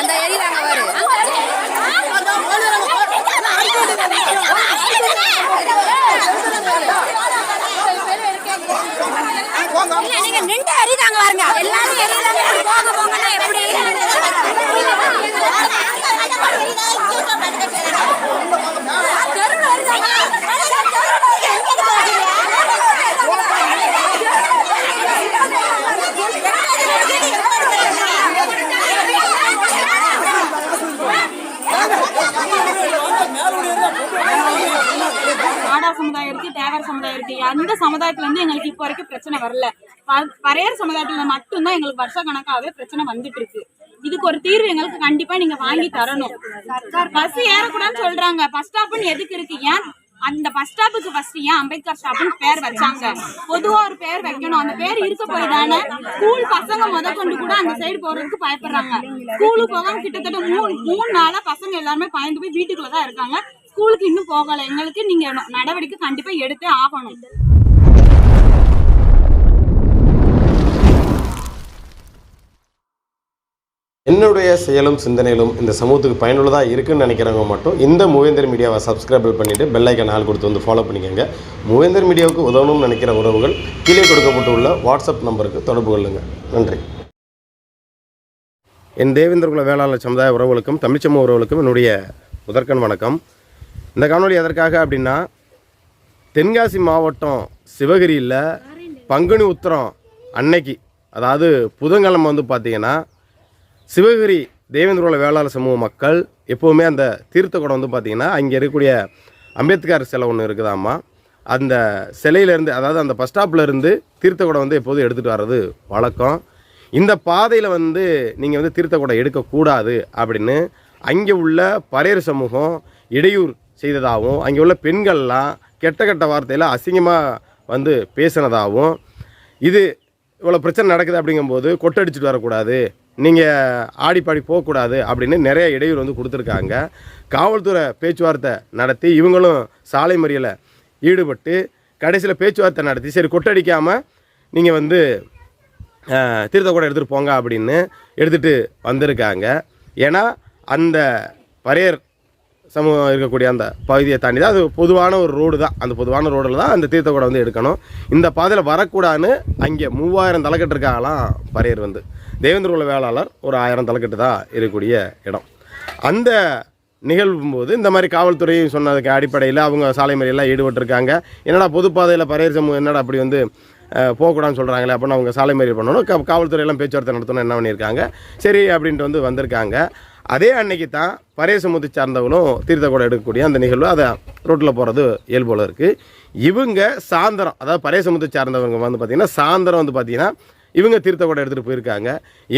அந்த எரியுறாங்க பாரு. நீங்க நின்று எரியுறாங்க பாருங்க. எல்லாரும் எரியுறாங்க. போங்க போங்கன்னா எப்படி? நாடார் சமுதாயம் இருக்கு, தேவர் சமுதாயம் இருக்கு. அந்த சமுதாயத்துல இருந்து எங்களுக்கு இப்போ வரைக்கும் பிரச்சனை வரல. பறையர் சமுதாயத்துல மட்டும்தான் எங்களுக்கு வருஷ கணக்காவே பிரச்சனை வந்துட்டு இருக்கு. இதுக்கு ஒரு தீர்வு எங்களுக்கு கண்டிப்பா நீங்க வாங்கி தரணும். பஸ் ஏறக்கூடாதுன்னு சொல்றாங்க. பஸ் ஸ்டாப்னு எதுக்கு இருக்கு? ஏன் அந்த பஸ் ஸ்டாப்புக்கு ஃபர்ஸ்ட் ஏன் அம்பேத்கர் ஸ்டாப்னு பேர் வச்சாங்க? பொதுவா ஒரு பேர் வைக்கணும். அந்த பேர் இருக்க போய் தானே ஸ்கூல் பசங்க முதற்கொண்டு கூட அந்த சைடு போறதுக்கு பயப்படுறாங்க. ஸ்கூலுக்கு போகாம கிட்டத்தட்ட மூணு நாளா பசங்க எல்லாருமே பயந்து போய் வீட்டுக்குள்ளதான் இருக்காங்க. ஸ்கூலுக்கு இன்னும் போகல. எங்களுக்கு நீங்க நடவடிக்கை கண்டிப்பா எடுத்தே ஆகணும். என்னுடைய செயலும் சிந்தனையிலும் இந்த சமூகத்துக்கு பயனுள்ளதாக இருக்குன்னு நினைக்கிறவங்க மட்டும் இந்த மூவேந்தர் மீடியாவை சப்ஸ்கிரைப் பண்ணிவிட்டு பெல் ஐக்கான் ஆல் கொடுத்து வந்து ஃபாலோ பண்ணிக்கோங்க. மூவேந்தர் மீடியாவுக்கு உதவணும்னு நினைக்கிற உறவுகள் கீழே கொடுக்கப்பட்டுள்ள வாட்ஸ்அப் நம்பருக்கு தொடர்பு கொள்ளுங்கள். நன்றி. என் தேவேந்திரகுல வேளாளர் சமுதாய உறவுகளுக்கும் தமிழ்ச்சமூக உறவுகளுக்கும் என்னுடைய முதற்கண் வணக்கம். இந்த காணொலி எதற்காக அப்படின்னா, தென்காசி மாவட்டம் சிவகிரியில் பங்குனி உத்திரம் அன்னைக்கு, அதாவது புதன்கிழமை வந்து பார்த்திங்கன்னா, சிவகிரி தேவேந்திரகுல வேளாளர் சமூக மக்கள் எப்போவுமே அந்த தீர்த்த குடம் வந்து பார்த்திங்கன்னா அங்கே இருக்கக்கூடிய அம்பேத்கர் சிலை ஒன்று இருக்குதாம்மா. அந்த சிலையிலேருந்து, அதாவது அந்த பஸ் ஸ்டாப்லேருந்து தீர்த்த குடம் வந்து எப்போதும் எடுத்துகிட்டு வர்றது வழக்கம். இந்த பாதையில் வந்து நீங்கள் வந்து தீர்த்த குடம் எடுக்கக்கூடாது அப்படின்னு அங்கே உள்ள பறையர் சமூகம் இடையூறு செய்ததாகவும், அங்கே உள்ள பெண்கள்லாம் கெட்ட கெட்ட வார்த்தையில் அசிங்கமாக வந்து பேசினதாகவும், இது இவ்வளோ பிரச்சனை நடக்குது அப்படிங்கும்போது கொட்டடிச்சிட்டு வரக்கூடாது, நீங்கள் ஆடிப்பாடி போகக்கூடாது அப்படின்னு நிறைய இடையூறு வந்து கொடுத்துருக்காங்க. காவல்துறை பேச்சுவார்த்தை நடத்தி இவங்களும் சாலை மறியலில் ஈடுபட்டு கடைசியில் பேச்சுவார்த்தை நடத்தி சரி கொட்டடிக்காமல் நீங்கள் வந்து தீர்த்த கூட எடுத்துகிட்டு போங்க அப்படின்னு எடுத்துகிட்டு வந்திருக்காங்க. ஏன்னா அந்த பறையர் சமூகம் இருக்கக்கூடிய அந்த பகுதியை தாண்டி தான், அது பொதுவான ஒரு ரோடு தான், அந்த பொதுவான ரோடில் தான் அந்த தீர்த்த கூட வந்து எடுக்கணும். இந்த பாதையில் வரக்கூடாதுன்னு அங்கே 3000 தலைக்கட்டு இருக்காங்களாம் பறையர் வந்து. தேவேந்திரகுல வேளாளர் ஒரு 1000 தலைக்கட்டு தான் இருக்கக்கூடிய இடம். அந்த நிகழ்வும் போது இந்த மாதிரி காவல்துறை சொன்னதுக்கு அடிப்படையில் அவங்க சாலை மறியெல்லாம் ஈடுபட்டிருக்காங்க. என்னடா பொதுப்பாதையில் பறையர் சமூகம் என்னடா அப்படி வந்து போகக்கூடாதுன்னு சொல்கிறாங்களே அப்படின்னு அவங்க சாலை மறியல் பண்ணணும். காவல்துறையெல்லாம் பேச்சுவார்த்தை நடத்தணும் என்ன பண்ணியிருக்காங்க. சரி அப்படின்ட்டு வந்து வந்திருக்காங்க. அதே அன்னைக்கு தான் பறையர் சமூகத்தை சார்ந்தவங்களும் தீர்த்த கூட எடுக்கக்கூடிய அந்த நிகழ்வு அதை ரோட்டில் போகிறது இயல்போல் இருக்குது. இவங்க சாயந்தரம், அதாவது பறையர் சமூகத்தை சார்ந்தவங்க வந்து பார்த்திங்கன்னா சாயந்தரம் வந்து பார்த்திங்கன்னா இவங்க தீர்த்த கூட எடுத்துகிட்டு போயிருக்காங்க.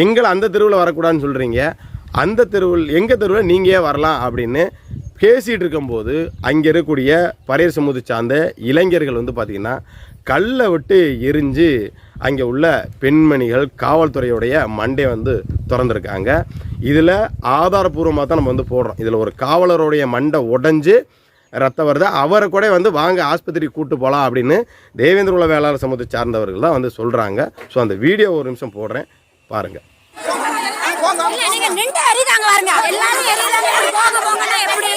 எங்களை அந்த தெருவில் வரக்கூடாதுன்னு சொல்கிறீங்க, அந்த தெருவில் எங்கள் தெருவில் நீங்கள் வரலாம் அப்படின்னு பேசிகிட்டு இருக்கும்போது அங்கே இருக்கக்கூடிய பறையர் சமூகத்தை சார்ந்த இளைஞர்கள் வந்து பார்த்திங்கன்னா கல்லை விட்டு எரிஞ்சு அங்கே உள்ள பெண்மணிகள் காவல்துறையுடைய மண்டை வந்து திறந்துருக்காங்க. இதில் ஆதாரபூர்வமாக தான் நம்ம வந்து போடுறோம். இதில் ஒரு காவலருடைய மண்டை உடஞ்சி ரத்தம் வருது. அவரை கூட வந்து வாங்க ஆஸ்பத்திரிக்கு கூட்டு போகலாம் அப்படின்னு தேவேந்திரகுல வேளாளர் சமூகத்தை சார்ந்தவர்கள் தான் வந்து சொல்கிறாங்க. ஸோ அந்த வீடியோ ஒரு நிமிஷம் போடுறேன், பாருங்கள். நீங்க நின்று எரியுறாங்க பாருங்க. எல்லாரும் எரியுறாங்க. போங்க போங்கன்னா எப்படி?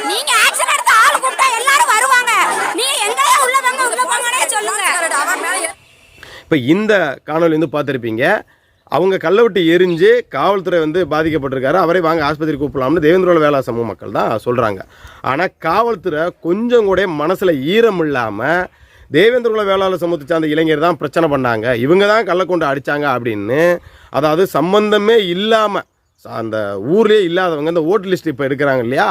நீங்க ஆக்சன் எடுத்த ஆள் கூப்பிட்டா எல்லாரும் வருவாங்க. நீங்க எங்கயா உள்ள வாங்க உள்ள போங்கனே சொல்லுங்க. இப்போ இந்த காணொலி வந்து பார்த்துருப்பீங்க. அவங்க கல்லை விட்டு எரிஞ்சு காவல்துறை வந்து பாதிக்கப்பட்டிருக்காரு, அவரை வாங்க ஆஸ்பத்திரி கூப்பிடலாம்னு தேவேந்திரகுல வேளாளர் சமூக மக்கள் தான் சொல்கிறாங்க. ஆனால் காவல்துறை கொஞ்சம் கூட மனசில் ஈரம் இல்லாமல் தேவேந்திரகுல வேளாளர் சமூகத்தை சார்ந்த இளைஞர் தான் பிரச்சனை பண்ணாங்க, இவங்க தான் கல்லை கொண்டு அடித்தாங்க அப்படின்னு, அதாவது சம்பந்தமே இல்லாமல் அந்த ஊர்லேயே இல்லாதவங்க இந்த ஓட்டு லிஸ்ட் இப்போ எடுக்கிறாங்க இல்லையா,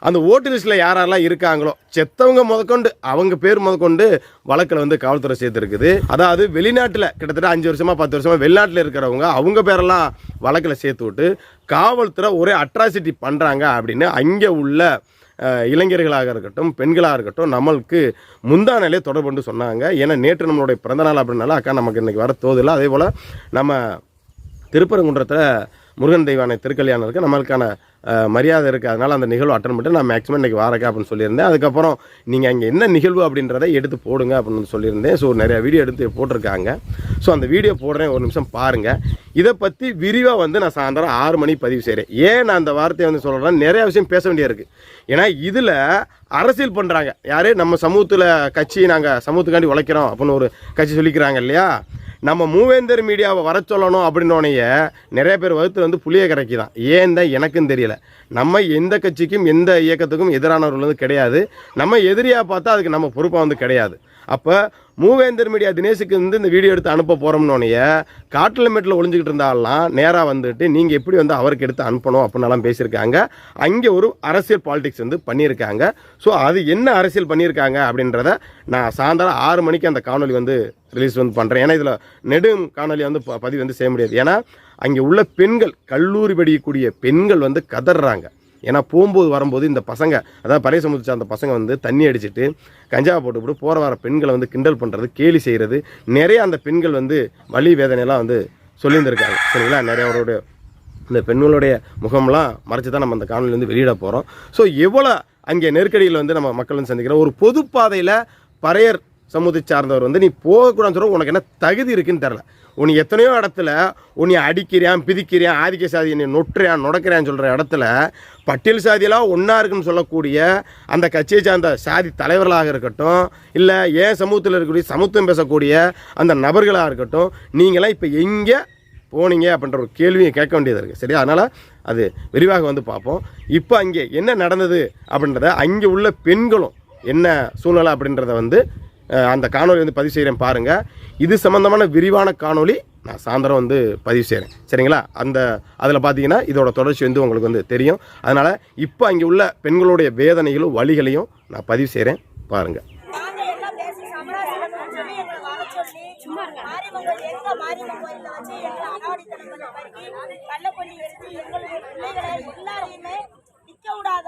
அந்த ஓட்டு லிஸ்ட்டில் யாரெல்லாம் இருக்காங்களோ செத்தவங்க முதற்கொண்டு அவங்க பேர் முதற்கொண்டு வழக்கில் வந்து காவல்துறை சேர்த்துருக்குது. அதாவது வெளிநாட்டில் கிட்டத்தட்ட 5 வருஷமாக 10 வருஷமாக வெளிநாட்டில் இருக்கிறவங்க அவங்க பேரெல்லாம் வழக்கில் சேர்த்து விட்டு காவல்துறை ஒரே அட்ராசிட்டி பண்ணுறாங்க அப்படின்னு அங்கே உள்ள இளைஞர்களாக இருக்கட்டும் பெண்களாக இருக்கட்டும் நம்மளுக்கு முந்தானாலே தொடர்பு கொண்டு சொன்னாங்க. ஏன்னா நேற்று நம்மளுடைய பிறந்தநாள் அப்படின்னால அக்கா நமக்கு இன்றைக்கி வர தோதில்லை. அதே போல் நம்ம திருப்பரங்குன்றத்தில் முருகன் தெய்வானை திருக்கல்யாணம் இருக்குது, நம்மளுக்கான மரியாதை இருக்குது, அதனால் அந்த நிகழ்வு அட்டன் பண்ணிட்டு நான் மேக்ஸிமம் இன்றைக்கி வாரக்கா அப்படின்னு சொல்லியிருந்தேன். அதுக்கப்புறம் நீங்கள் அங்கே என்ன நிகழ்வு அப்படின்றத எடுத்து போடுங்க அப்படின்னு சொல்லியிருந்தேன். ஸோ நிறையா வீடியோ எடுத்து போட்டிருக்காங்க. ஸோ அந்த வீடியோ போடுறேன், ஒரு நிமிஷம் பாருங்கள். இதை பற்றி விரிவாக வந்து நான் சாயந்தரம் 6 மணிக்கு பதிவு செய்கிறேன். ஏன் நான் அந்த வார்த்தையை வந்து சொல்கிறேன், நிறையா விஷயம் பேச வேண்டிய இருக்குது. ஏன்னா இதில் அரசியல் பண்ணுறாங்க. யார் நம்ம சமூகத்தில் கட்சி நாங்கள் சமூகத்துக்காண்டி உழைக்கிறோம் அப்படின்னு ஒரு கட்சி சொல்லிக்கிறாங்க இல்லையா, நம்ம மூவேந்தர் மீடியாவை வர சொல்லணும் அப்படின்னோடைய நிறைய பேர் வகுத்து வந்து புளிய கரைக்கி தான். ஏன் தான் எனக்கும் தெரியல. நம்ம எந்த கட்சிக்கும் எந்த இயக்கத்துக்கும் எதிரானவர்கள் வந்து கிடையாது. நம்ம எதிரியாக பார்த்தா அதுக்கு நம்ம பொறுப்பாக வந்து கிடையாது. அப்போ மூவேந்தர் மீடியா தினேஷுக்கு வந்து இந்த வீடியோ எடுத்து அனுப்ப போகிறோம்னோடைய காட்டில் மேட்டில் ஒளிஞ்சிக்கிட்டு இருந்தாலாம் நேராக வந்துட்டு நீங்கள் எப்படி வந்து அவருக்கு எடுத்து அனுப்பணும் அப்படின்னலாம் பேசியிருக்காங்க. அங்கே ஒரு அரசியல் பாலிடிக்ஸ் வந்து பண்ணியிருக்காங்க. ஸோ அது என்ன அரசியல் பண்ணியிருக்காங்க அப்படின்றத நான் சாயந்தரம் 6 மணிக்கு அந்த காணொலி வந்து ரிலீஸ் வந்து பண்ணுறேன். ஏன்னா இதில் நெடும் காணொலி வந்து பதிவு வந்து செய்ய முடியாது. ஏன்னா அங்கே உள்ள பெண்கள் கல்லூரி படிக்கக்கூடிய பெண்கள் வந்து கதறாங்க. ஏன்னா போகும்போது வரும்போது இந்த பசங்க, அதாவது பறைய சமுதிச்ச அந்த பசங்க வந்து தண்ணி அடிச்சுட்டு கஞ்சாவை போட்டு போகிற வர பெண்களை வந்து கிண்டல் பண்ணுறது, கேலி செய்கிறது, நிறைய அந்த பெண்கள் வந்து வலி வேதனையெல்லாம் வந்து சொல்லியிருந்திருக்காங்க. சரிங்களா, நிறையவருடைய இந்த பெண்களுடைய முகம்லாம் மறைச்சி தான் நம்ம அந்த காணொலி வந்து வெளியிட போகிறோம். ஸோ எவ்வளோ அங்கே நெருக்கடியில் வந்து நம்ம மக்கள் வந்து சந்திக்கிறோம். ஒரு பொதுப்பாதையில் பறையர் சமூகத்தை சார்ந்தவர் வந்து நீ போகக்கூடாதுன்னு சொல்ல உனக்கு என்ன தகுதி இருக்குன்னு தெரில. உன்னை எத்தனையோ இடத்துல உன்னை அடிக்கிறான், பிதிக்கிறான், ஆதிக்க சாதி என்னை நொட்டுறான் நொடக்கிறான்னு சொல்கிற இடத்துல பட்டியல் சாதியெல்லாம் ஒன்றா இருக்குன்னு சொல்லக்கூடிய அந்த கட்சியை சார்ந்த சாதி தலைவர்களாக இருக்கட்டும், இல்லை ஏன் சமூகத்தில் இருக்கக்கூடிய சமத்துவம் பேசக்கூடிய அந்த நபர்களாக இருக்கட்டும், நீங்களாம் இப்போ எங்கே போனீங்க அப்படின்ற ஒரு கேள்வியை கேட்க வேண்டியது இருக்குது. சரியா, அதனால் அது விரிவாக வந்து பார்ப்போம். இப்போ அங்கே என்ன நடந்தது அப்படின்றத அங்கே உள்ள பெண்களும் என்ன சூழ்நிலை அப்படின்றத வந்து அந்த காணொலி வந்து பதிவு செய்கிறேன் பாருங்கள். இது சம்மந்தமான விரிவான காணொலி நான் சாயந்தரம் வந்து பதிவு செய்கிறேன். சரிங்களா, அதில் பார்த்தீங்கன்னா இதோட தொடர்ச்சி வந்து உங்களுக்கு வந்து தெரியும். அதனால் இப்போ அங்கே உள்ள பெண்களுடைய வேதனைகளும் வலிகளையும் நான் பதிவு செய்கிறேன் பாருங்கள்.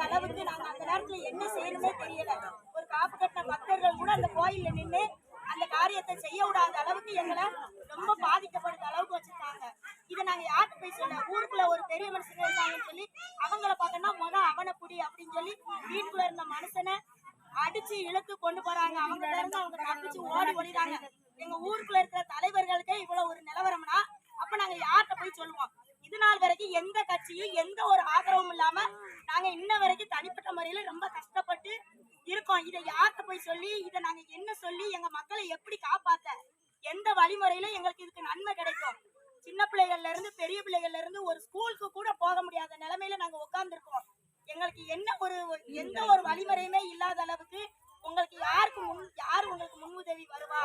அளவுக்கு நாங்க அந்த நேரத்துல என்ன செய்யணுமே தெரியல. ஒரு காப்பு கட்டின பக்தர்கள் கூட அந்த கோயில்ல நின்று அந்த காரியத்தை செய்ய விடாத அளவுக்கு எங்களை ரொம்ப பாதிக்கப்படுற அளவுக்கு வச்சிருக்காங்க. இதை நாங்க யாருக்கு போய் சொல்ல, ஊருக்குள்ள ஒரு பெரிய மனுஷங்க இருக்காங்கன்னு சொல்லி அவங்கள பார்த்தோம்னா அவனை புடி அப்படின்னு சொல்லி வீட்டுக்குள்ள இருந்த மனுஷனை அடிச்சு இழுத்து கொண்டு போறாங்க. அவங்க இருந்து அவங்க தப்பிச்சு ஓடி ஓடிறாங்க. எங்க ஊருக்குள்ள இருக்கிற தலைவர்களுக்கே இவ்வளவு ஒரு நிலவரம்னா அப்ப நாங்க யார்கிட்ட போய் சொல்லுவோம்? இது நாள் வரைக்கும் எந்த கட்சியும் எந்த ஒரு ஆதரவும் இல்லாம நாங்க இன்ன வரைக்கும் தனிப்பட்ட முறையில ரொம்ப கஷ்டப்பட்டு இருக்கோம். இதை யார்கிட்ட போய் சொல்லி, இதை நாங்க என்ன சொல்லி எங்க மக்களை எப்படி காப்பாத்த, எந்த வழிமுறையில எங்களுக்கு இதுக்கு நன்மை கிடைக்கும்? சின்ன பிள்ளைகள்ல இருந்து பெரிய பிள்ளைகள்ல இருந்து ஒரு ஸ்கூலுக்கு கூட போக முடியாத நிலைமையில நாங்க உட்கார்ந்து இருக்கோம். எங்களுக்கு எந்த ஒரு வழிமுறையுமே இல்லாத அளவுக்கு உங்களுக்கு யாரு உங்களுக்கு முன்னுதவி வருவா?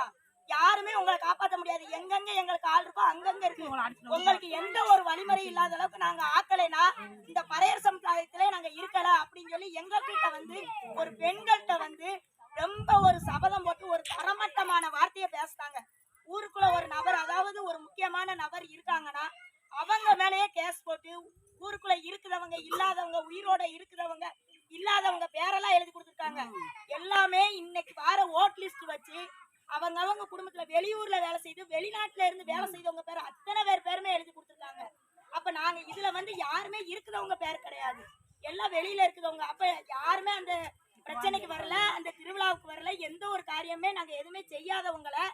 யாருமே உங்களை காப்பாற்ற முடியாது. எங்கெங்க எங்களுக்கு ஆள் இருக்கோ அங்கங்க இருக்கு. உங்களுக்கு எந்த ஒரு வழிமுறை இல்லாத அளவுக்கு நாங்க ஆக்கலைனா இந்த பறையர் சமுதாயத்திலே நாங்க இருக்கல அப்படின்னு சொல்லி எங்ககிட்ட வந்து ஒரு பெண்கள்கிட்ட வந்து ரொம்ப ஒரு சபதம் போட்டு ஒரு தரமட்டமான வார்த்தையை பேசுறாங்க. ஊருக்குள்ள ஒரு நபர், அதாவது ஒரு முக்கியமான நபர் இருக்காங்கன்னா அவங்க மேலேயே கேஸ் போட்டு ஊருக்குள்ள இருக்குதவங்க இல்லாதவங்க, உயிரோட இருக்குதவங்க இல்லாதவங்க பேரெல்லாம் எழுதி கொடுத்துருக்காங்க. எல்லாமே இன்னைக்கு வார ஓட் லிஸ்ட் வச்சு அவங்க குடும்பத்துல வெளியூர்ல வேலை செய்து வெளிநாட்டுல இருந்து வேலை செய்தவங்க பேர் அத்தனை பேருமே எழுதி கொடுத்துருக்காங்க. அப்ப நாங்க இதுல வந்து யாருமே இருக்குதவங்க பேர் கிடையாது, எல்லாம் வெளியில இருக்குதவங்க. அப்ப யாருமே அந்த பிரச்சனைக்கு வரல, அந்த திருவிழாவுக்கு வரல, எந்த ஒரு காரியமே நாங்க எதுவுமே செய்யாதவங்களை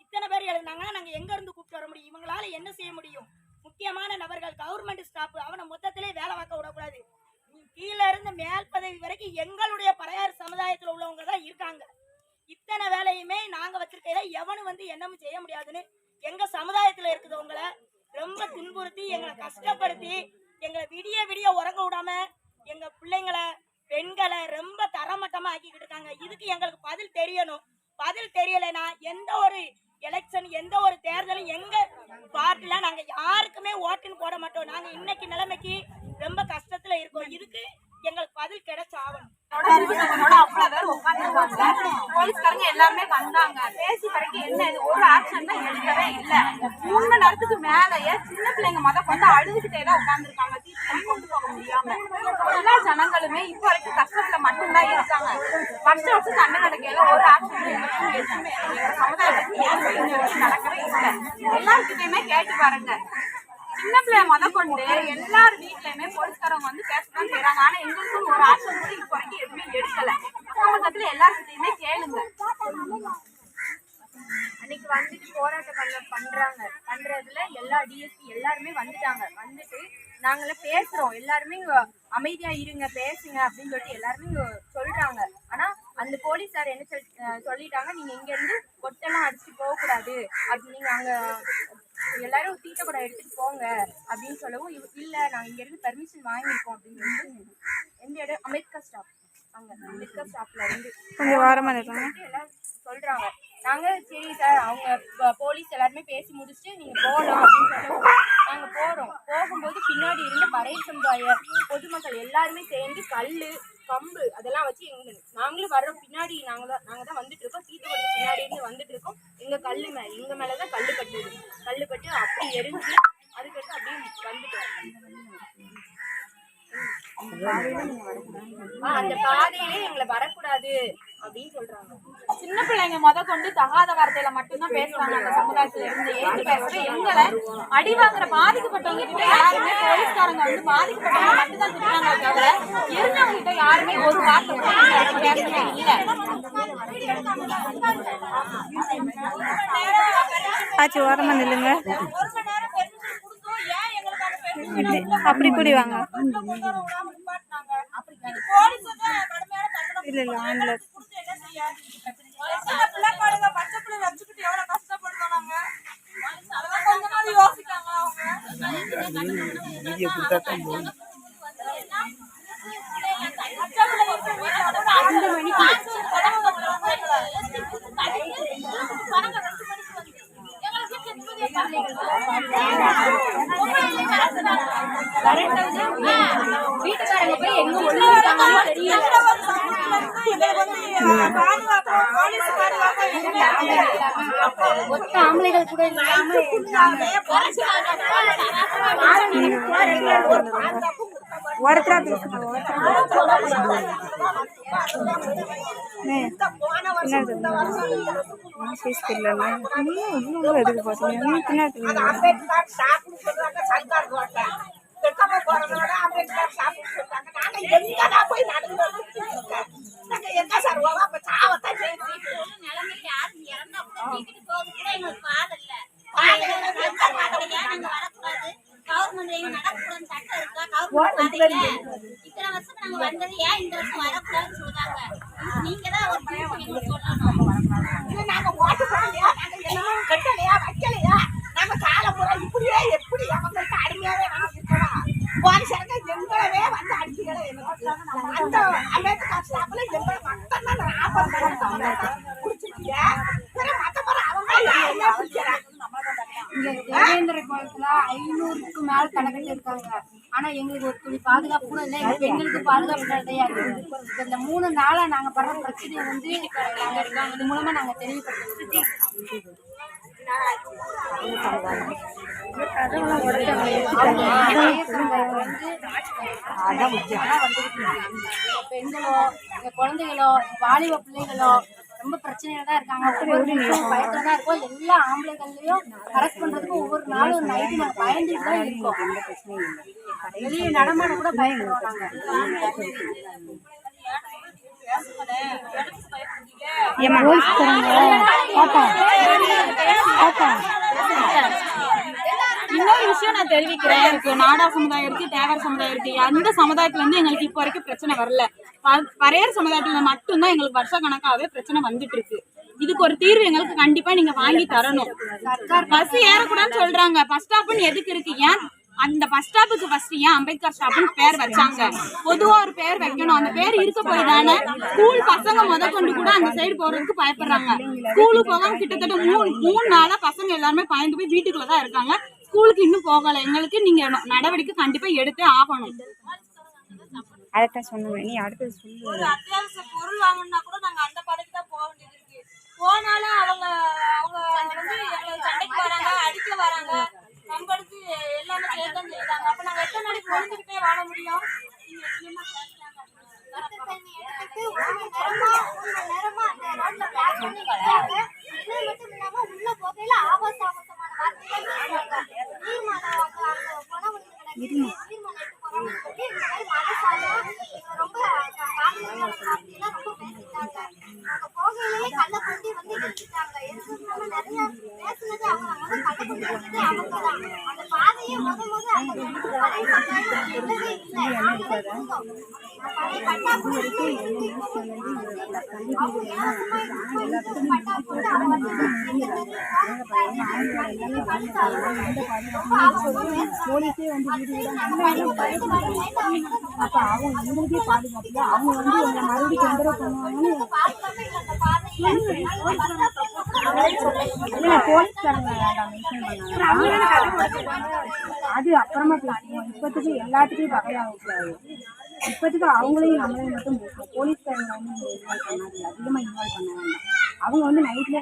இத்தனை பேர் எழுதினாங்கன்னா நாங்க எங்க இருந்து கூப்பிட்டு வர முடியும்? இவங்களால என்ன செய்ய முடியும்? முக்கியமான நபர்கள், கவர்மெண்ட் ஸ்டாஃப், அவனை மொத்தத்திலே வேலை பார்க்க விடக்கூடாது. கீழே இருந்து மேல் பதவி வரைக்கும் எங்களுடைய பறையார் சமுதாயத்துல உள்ளவங்க தான் இருக்காங்க. இத்தனை வேலையுமே நாங்க வச்சிருக்க எவனும் வந்து என்னமும் செய்ய முடியாதுன்னு எங்க சமுதாயத்துல இருக்குதவங்களை ரொம்ப துன்புறுத்தி எங்களை கஷ்டப்படுத்தி எங்களை விடிய உறங்க விடாம எங்க பிள்ளைங்களை பெண்களை ரொம்ப தரமட்டமா ஆக்கிக்கிட்டு இருக்காங்க. இதுக்கு எங்களுக்கு பதில் தெரியணும். பதில் தெரியலைன்னா எந்த ஒரு எலெக்ஷன் எந்த ஒரு தேர்தலும் எங்க பார்ட்டில நாங்க யாருக்குமே ஓட்டுன்னு போட மாட்டோம். நாங்க இன்னைக்கு நிலைமைக்கு ரொம்ப கஷ்டத்துல இருக்கோம். இதுக்கு எங்களுக்கு பதில் கிடைச்சாகணும். போலீஸ்காரங்க எல்லாருமே வந்தாங்க, பேசி வரைக்கும் என்ன இது ஒரு ஆக்ஷன் தான் எடுக்கவே இல்லை. 3 மணி நேரத்துக்கு மேலேயே சின்ன பிள்ளைங்க கொண்டு அழுதுகிட்டே தான் உட்காந்துருக்காங்க, தீர்த்து கொண்டு போக முடியாம. எல்லா ஜனங்களுமே இப்ப வரைக்கும் கஷ்டத்துல மட்டும்தான் இருக்காங்க. வருஷம் சண்டை நடக்கையில ஒரு ஆக்ஷன் எதுவுமே சமுதாயத்துக்கு நடக்கவே இல்லை. எல்லாருக்கிட்டையுமே கேட்டு பாருங்க. சின்ன பிள்ளைய கொண்டு எல்லார் வீட்லயுமே போலீஸ்காரங்க வந்து பேசதான் செய்யறாங்க. ஆனா எங்களுக்கும் ஒரு ஆக்ஷன் கூட இப்ப வரைக்கும் எதுவுமே எடுக்கல. சமூகத்துல எல்லார்கிட்டையுமே கேளுங்க. அன்னைக்கு வந்துட்டு போராட்டம் பண்றதுல எல்லா டிஎஸ்பி எல்லாருமே வந்துட்டாங்க. வந்துட்டு நாங்கள பேசுறோம், எல்லாருமே அமைதியா இருங்க, பேசுங்க அப்படின்னு சொல்லிட்டு எல்லாருமே சொல்றாங்க. ஆனா அந்த போலீஸார் என்ன சொல்லிட்டாங்க, நீங்க இங்க இருந்து கொட்டெல்லாம் அடிச்சுட்டு போக கூடாது, அப்படி நீங்க அங்க எல்லாரும் தீட்ட கூட எடுத்துட்டு போங்க அப்படின்னு சொல்லவும், இல்ல நாங்க இங்க இருந்து பெர்மிஷன் வாங்கியிருக்கோம் அப்படின்னு சொல்லிட்டு எந்த இடம் அம்பேத்கர் ஸ்டாப், அங்க அம்பேத்கர் ஸ்டாப்ல இருந்து கொஞ்சம் வாரமா எல்லாம் சொல்றாங்க. நாங்க சரி சார், அவங்க போலீஸ் எல்லாருமே பேசி முடிச்சுட்டு நீங்க போகலாம் அப்படின்னு சொல்லவும் நாங்க போறோம். போகும்போது பின்னாடி இருந்து பறையர் சமுதாய பொதுமக்கள் எல்லாருமே சேர்ந்து கல்லு கம்பு அதெல்லாம் வச்சு நாங்களும் வர்றோம். பின்னாடி நாங்க தான் வந்துட்டு இருக்கோம், தீர்த்து பின்னாடி இருந்து வந்துட்டு இருக்கோம். எங்க மேலதான் கல்லு பட்டு அப்படி எரிஞ்சு அதுக்கடுத்து அப்படியே வந்துட்டோம். அந்த பாதையிலே எங்களை வரக்கூடாது அப்படின்னு சொல்றாங்க. சின்ன பிள்ளைங்க கொண்டு தகாத வார்த்தையில மட்டும்தான் பேசுறாங்க. அந்த சமுதாயத்துல இருந்து ஏற்று பேசுற எங்களை அடி வாங்குற பாதிக்கப்பட்டவங்க கிட்ட யாருமே போலீஸ்காரங்க வந்து பாதிக்கப்பட்டவங்க மட்டும்தான் திட்டுறாங்க தவிர இருந்தவங்க கிட்ட யாருமே ஒரு வார்த்தை பேசவே இல்லை. ஆச்சு ஓரமா நில்லுங்க, அப்படி கூடி வாங்க. இல்ல இல்ல ஆன்ல வீட்டுக்காரங்க போய் எங்க ஒழுங்காங்கன்னு தெரியல. ஒத்த ஆம்பளைகள் கூட இல்லாம இத்தனை வருஷம் நாங்க வந்தது ஏன் இந்த வருஷம் வரக்கூடாதுன்னு சொல்றாங்க. நீங்க தான் ஒரு சொல்லணும். நாங்க ஓட்டு போடலையா, நாங்க எல்லாம் கட்டலையா, வைக்கலையா, நாங்க காலமுறை இப்படியே எப்படி அவங்களுக்கு அடிமையாவே நாங்க இருக்கணும். போலீஸாரங்க எங்களவே வந்து அடிச்சுகளை அந்த அம்பேத்கர் ஸ்டாப்ல எங்களை மட்டும் தான் 40 குடிச்சிருக்கீங்க. அவங்க குடிக்கிறாங்க. தேவேந்திர குளத்துல 500க்கு மேல தலைக்கட்டு இருக்காங்க. ஆனா எங்களுக்கு ஒரு துணி பாதுகாப்பு கூட இல்லை, எங்க பெண்களுக்கு பாதுகாப்பு கிடையாது. இந்த 3 நாளா நாங்க படுற பிரச்சனையை வந்து இது மூலமா நாங்க தெளிவுபடுத்தோம். பெண்களோ குழந்தைகளோ வாலிப பிள்ளைகளோ ரொம்ப பிரச்சனையில தான் இருக்காங்க. ஒவ்வொரு நிமிஷம் பயத்துல தான் இருக்கோம். எல்லா ஆம்பளைகள்லயும் அரெஸ்ட் பண்றதுக்கு ஒவ்வொரு நாளும் ஒரு நைட்டு நாங்க பயந்துட்டு தான் இருக்கோம். வெளியே நடமாட கூட பயப்படுறோம் நாங்க. இன்னொரு விஷயம் நான் தெரிவிக்கிறேன். இருக்கு நாடா சமுதாயம் இருக்கு, தேவர் சமுதாயம் இருக்கு. அந்த சமுதாயத்துல இருந்து எங்களுக்கு இப்ப வரைக்கும் பிரச்சனை வரல. பறையர் சமுதாயத்துல மட்டும்தான் எங்களுக்கு வருஷ கணக்காவே பிரச்சனை வந்துட்டு இருக்கு. இதுக்கு ஒரு தீர்வு எங்களுக்கு கண்டிப்பா நீங்க வாங்கி தரணும். பஸ் ஏறக்கூடாதுன்னு சொல்றாங்க. பஸ் ஸ்டாப்னு எதுக்கு இருக்கு? ஏன் அந்த பஸ் ஸ்டாப்புக்கு ஃபர்ஸ்ட் ஏன் அம்பேத்கர் ஸ்டாப்னு பேர் வச்சாங்க? பொதுவா ஒரு பேர் வைக்கணும். அந்த பேர் இருக்க போய் தானே ஸ்கூல் பசங்க முதற்கொண்டு கூட அந்த சைடு போறதுக்கு பயப்படுறாங்க. ஸ்கூலுக்கு போகாம கிட்டத்தட்ட மூணு நாளா பசங்க எல்லாருமே பயந்து போய் வீட்டுக்குள்ளதான் இருக்காங்க. ஸ்கூலுக்கு இன்னும் போகல. எங்களுக்கு நீங்க நடவடிக்கை கண்டிப்பா எடுத்தே ஆகணும். அதைத்தான் சொன்னேன். நீ அடுத்தது சொல்லு. ஒரு அத்தியாவசிய பொருள் வாங்கணும்னா கூட நாங்க அந்த கடைக்கு தான் போக வேண்டியது இருக்கு. போனாலும் அவங்க வந்து எங்களை சண்டைக்கு வராங்க, அடிக்க வராங்க, கம்பெடுத்து எல்லாமே சேர்த்து செய்யறாங்க. அப்ப நாங்க எத்தனை நாளைக்கு ஒழிஞ்சுக்கிட்டே வாழ முடியும்? நீங்க எப்படின்னா போலீஸே வந்து வீடு அப்ப அவங்க எங்களுக்கே பாதுகாப்பு. அவங்க வந்து எங்களை மறுபடியும் தொந்தரவு பண்ணுவாங்கன்னு போலீஸ்காரங்க அது அப்புறமா பேசுவோம். இப்போதைக்கு எல்லாத்துக்கும் வகையாகும். இப்போதைக்கு அவங்களையும் நம்மளையும் மட்டும் போலீஸ்காரங்க வந்து இன்வால்வ் பண்ணாது, அதிகமாக இன்வால்வ் பண்ண வேண்டாம். அவங்க வந்து நைட்ல